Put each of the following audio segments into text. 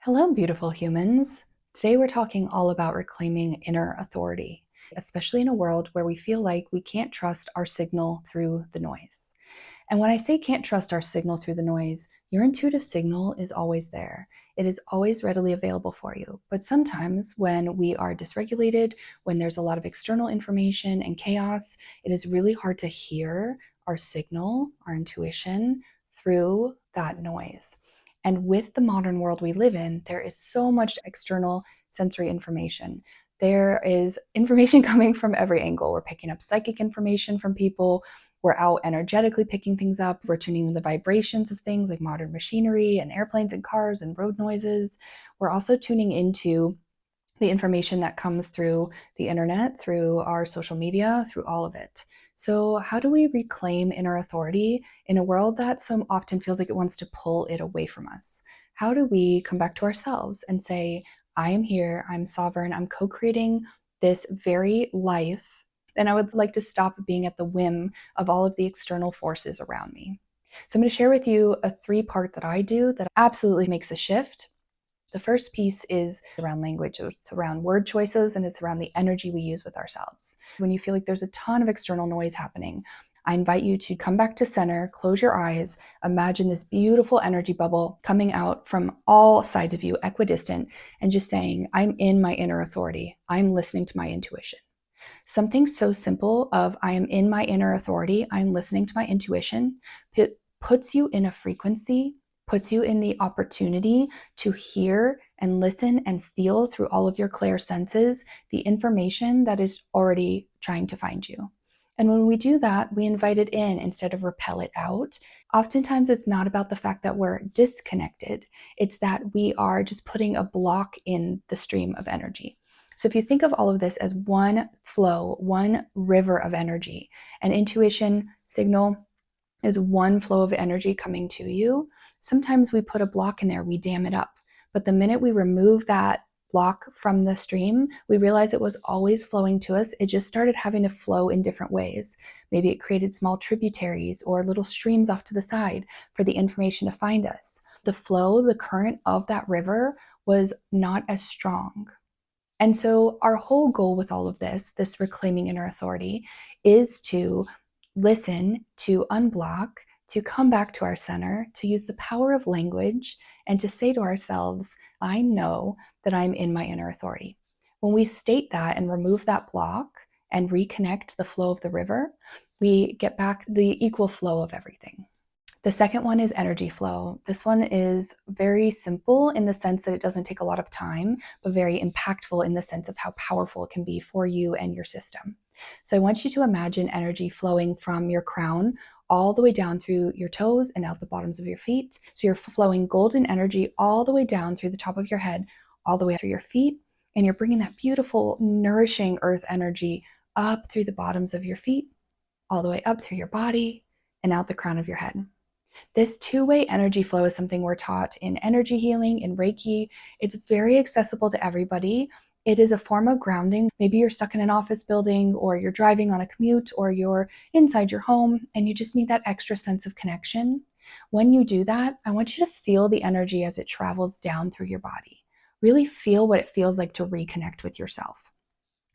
Hello, beautiful humans. Today we're talking all about reclaiming inner authority, especially in a world where we feel like we can't trust our signal through the noise. And when I say can't trust our signal through the noise, your intuitive signal is always there. It is always readily available for you. But sometimes when we are dysregulated, when there's a lot of external information and chaos, it is really hard to hear our signal, our intuition through that noise. And with the modern world we live in, there is so much external sensory information. There is information coming from every angle. We're picking up psychic information from people. We're out energetically picking things up. We're tuning in the vibrations of things like modern machinery and airplanes and cars and road noises. We're also tuning into the information that comes through the internet, through our social media, through all of it. So, how do we reclaim inner authority in a world that so often feels like it wants to pull it away from us? How do we come back to ourselves and say, I am here, I'm sovereign, I'm co creating this very life, and I would like to stop being at the whim of all of the external forces around me? So, I'm going to share with you a 3-part that I do that absolutely makes a shift. The first piece is around language. It's around word choices and it's around the energy we use with ourselves. When you feel like there's a ton of external noise happening, I invite you to come back to center, close your eyes, imagine this beautiful energy bubble coming out from all sides of you, equidistant, and just saying, I'm in my inner authority. I'm listening to my intuition. Something so simple of I am in my inner authority, I'm listening to my intuition, puts you in a frequency, puts you in the opportunity to hear and listen and feel through all of your clear senses the information that is already trying to find you. And when we do that, we invite it in instead of repel it out. Oftentimes, it's not about the fact that we're disconnected. It's that we are just putting a block in the stream of energy. So if you think of all of this as one flow, one river of energy, and intuition signal is one flow of energy coming to you, sometimes we put a block in there, we dam it up. But the minute we remove that block from the stream, we realize it was always flowing to us. It just started having to flow in different ways. Maybe it created small tributaries or little streams off to the side for the information to find us. The flow, the current of that river was not as strong. And so our whole goal with all of this reclaiming inner authority, is to listen, to unblock, to come back to our center, to use the power of language, and to say to ourselves, I know that I'm in my inner authority. When we state that and remove that block and reconnect the flow of the river, we get back the equal flow of everything. The second one is energy flow. This one is very simple in the sense that it doesn't take a lot of time, but very impactful in the sense of how powerful it can be for you and your system. So I want you to imagine energy flowing from your crown all the way down through your toes and out the bottoms of your feet. So you're flowing golden energy all the way down through the top of your head, all the way through your feet, and you're bringing that beautiful, nourishing earth energy up through the bottoms of your feet, all the way up through your body, and out the crown of your head. This two-way energy flow is something we're taught in energy healing, in Reiki. It's very accessible to everybody. It is a form of grounding. Maybe you're stuck in an office building, or you're driving on a commute, or you're inside your home and you just need that extra sense of connection. When you do that, I want you to feel the energy as it travels down through your body. Really feel what it feels like to reconnect with yourself.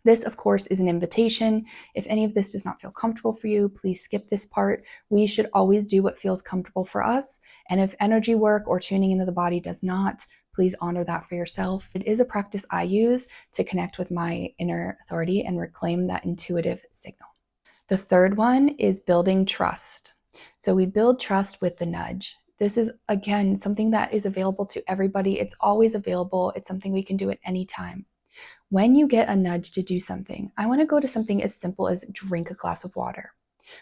This, of course, is an invitation. If any of this does not feel comfortable for you, please skip this part. We should always do what feels comfortable for us. And if energy work or tuning into the body does not, please honor that for yourself. It is a practice I use to connect with my inner authority and reclaim that intuitive signal. The third one is building trust. So we build trust with the nudge. This is, again, something that is available to everybody. It's always available. It's something we can do at any time. When you get a nudge to do something, I want to go to something as simple as drink a glass of water.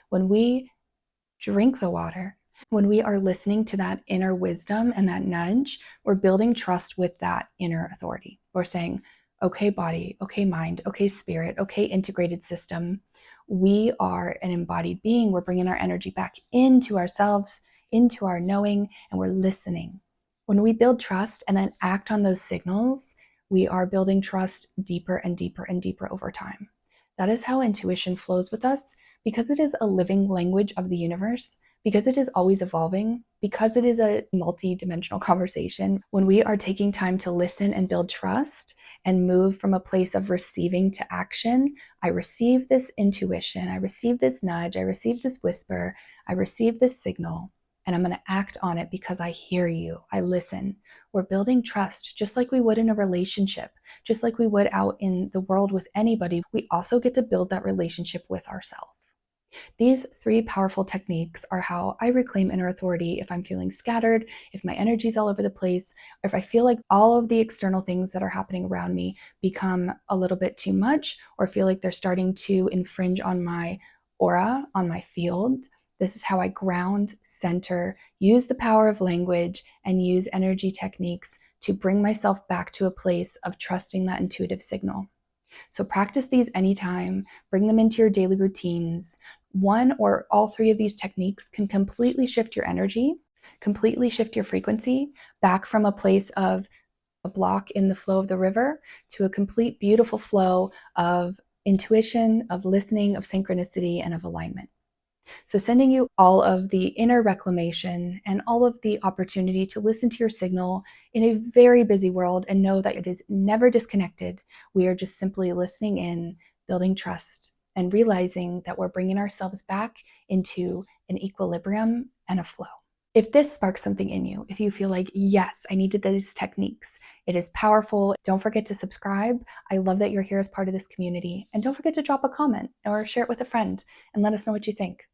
When we drink the water, when we are listening to that inner wisdom and that nudge, we're building trust with that inner authority. We're saying, okay, body, okay, mind, okay, spirit, okay, integrated system. We are an embodied being. We're bringing our energy back into ourselves, into our knowing, and we're listening. When we build trust and then act on those signals, we are building trust deeper and deeper and deeper over time. That is how intuition flows with us, because it is a living language of the universe, Because it is always evolving, because it is a multi-dimensional conversation, when we are taking time to listen and build trust and move from a place of receiving to action, I receive this intuition, I receive this nudge, I receive this whisper, I receive this signal, and I'm going to act on it because I hear you, I listen. We're building trust just like we would in a relationship, just like we would out in the world with anybody. We also get to build that relationship with ourselves. These 3 powerful techniques are how I reclaim inner authority if I'm feeling scattered, if my energy's all over the place, or if I feel like all of the external things that are happening around me become a little bit too much, or feel like they're starting to infringe on my aura, on my field. This is how I ground, center, use the power of language, and use energy techniques to bring myself back to a place of trusting that intuitive signal. So practice these anytime, bring them into your daily routines. One or all 3 of these techniques can completely shift your energy, completely shift your frequency back from a place of a block in the flow of the river to a complete beautiful flow of intuition, of listening, of synchronicity, and of alignment. So sending you all of the inner reclamation and all of the opportunity to listen to your signal in a very busy world and know that it is never disconnected. We are just simply listening in, building trust, and realizing that we're bringing ourselves back into an equilibrium and a flow. If this sparks something in you, if you feel like, yes, I needed these techniques, it is powerful, don't forget to subscribe. I love that you're here as part of this community. And don't forget to drop a comment or share it with a friend and let us know what you think.